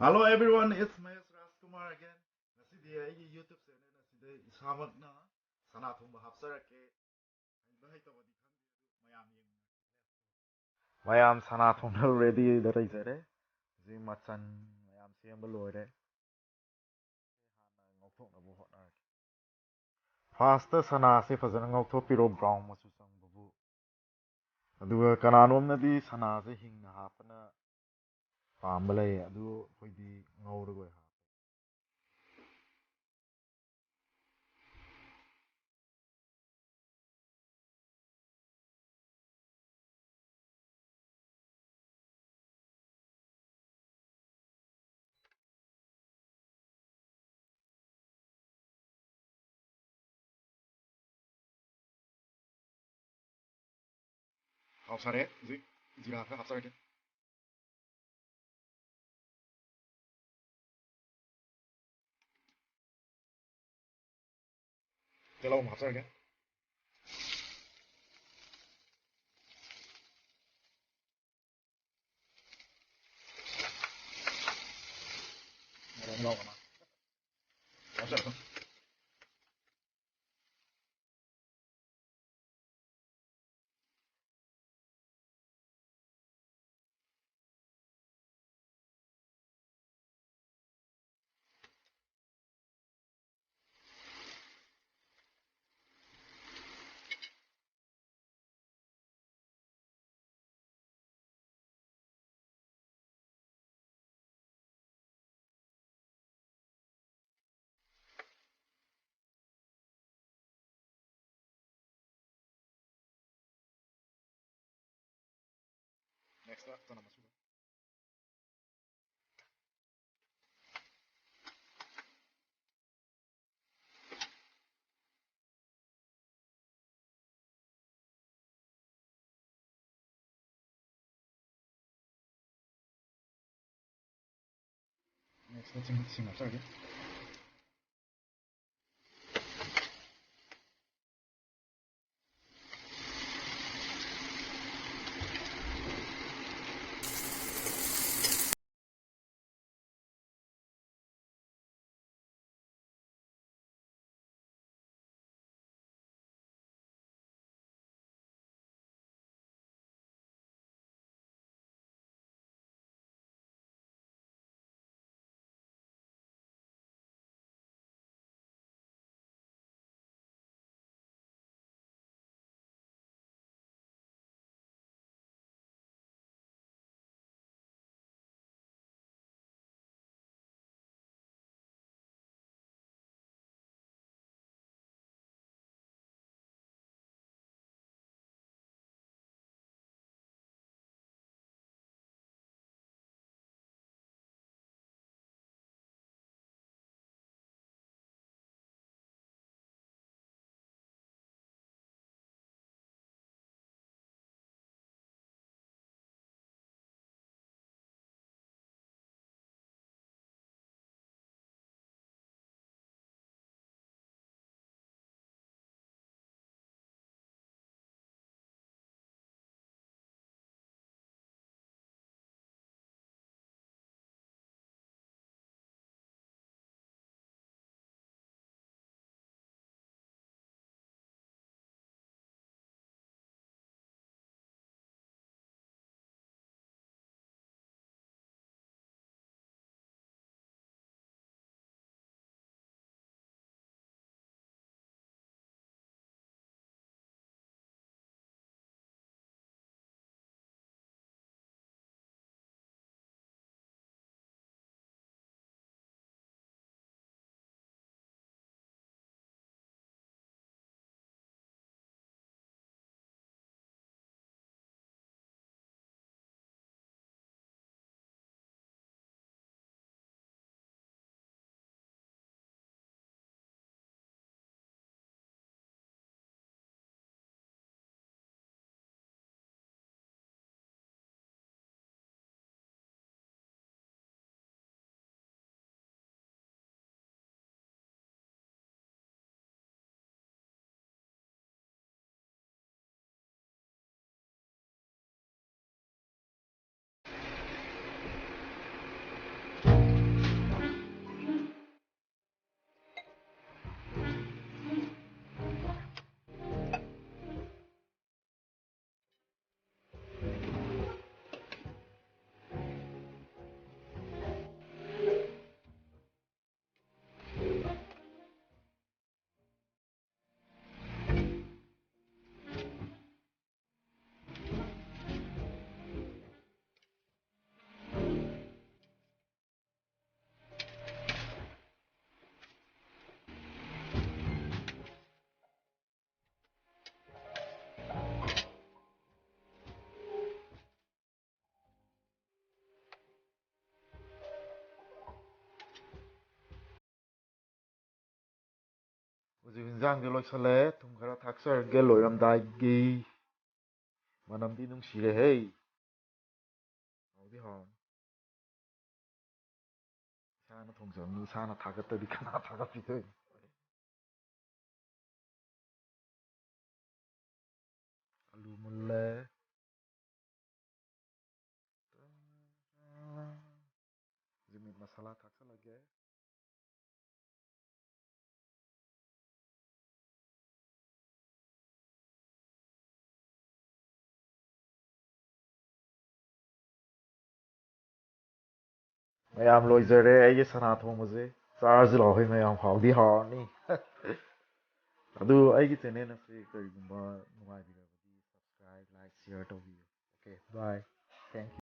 Hello everyone, it's Mahesh Rajkumar again. Nasidi aigi YouTube channel nasida isamakna sana thongba hapcharakke bai tabadi khandi mayam yeng mayam sana thongna ready da raisare ji machan mayam sembal loire hana ngokthokna bu hotna first sana se fazana ngokthopiro brown machu changbu aduga kananomnadi sana se hingna hapana pamba lay adu khoidi ngawrugoi ha hapsare ji jira ka hapsare telo hapsare ngawrugoi na hapsare next up sana masu next sim hapsare ꯍꯧꯖꯤꯛ ꯏꯟꯖꯥꯡꯗꯤ ꯂꯣꯏꯁꯜꯂꯦ ꯊꯨꯝ ꯈꯔ ꯊꯥꯛꯆꯔꯒꯦ ꯂꯣꯏꯔꯝꯗꯥꯏꯒꯤ ꯃꯅꯝꯗꯤ ꯅꯨꯡꯁꯤꯔꯦꯍꯦ ꯍꯥꯎꯗꯤ ꯍꯥꯎꯔꯅꯤ ꯏꯁꯥꯅ ꯊꯣꯡꯖꯕꯅꯤ ꯏꯁꯥꯅ ꯊꯥꯒꯠꯇꯗꯤ ꯀꯅꯥ ꯊꯥꯒꯠꯄꯤꯗꯣꯏꯅꯣ ꯑꯂꯨ ꯃꯨꯜꯂꯦ ꯍꯧꯖꯤꯛ ꯃꯤꯠ ꯃꯁꯥꯂꯥ ꯊꯥꯛꯆꯜꯂꯒꯦ ꯃꯌꯥꯝ ꯂꯣꯏꯖꯔꯦ ꯑꯩꯒꯤ ꯁꯅꯥ ꯊꯣꯡꯕꯁꯦ ꯆꯥꯔꯁꯤ ꯂꯥꯛꯑꯣ ꯃꯌꯥꯝ ꯍꯥꯎꯗꯤ ꯍꯥꯎꯔꯅꯤ ꯑꯗꯨ ꯑꯩꯒꯤ ꯆꯦꯅꯦꯜ ꯑꯁꯤ ꯀꯔꯤꯒꯨꯝꯕ ꯅꯨꯡꯉꯥꯏꯕꯤꯔꯕꯗꯤ ꯁꯕꯁꯀ꯭ꯔꯥꯏꯕ ꯂꯥꯏꯛ ꯁꯤꯌꯔ ꯇꯧꯕꯤꯌꯨ ꯑꯣꯀꯦ ꯕꯥꯏ ꯊꯦꯡꯛ ꯌꯨ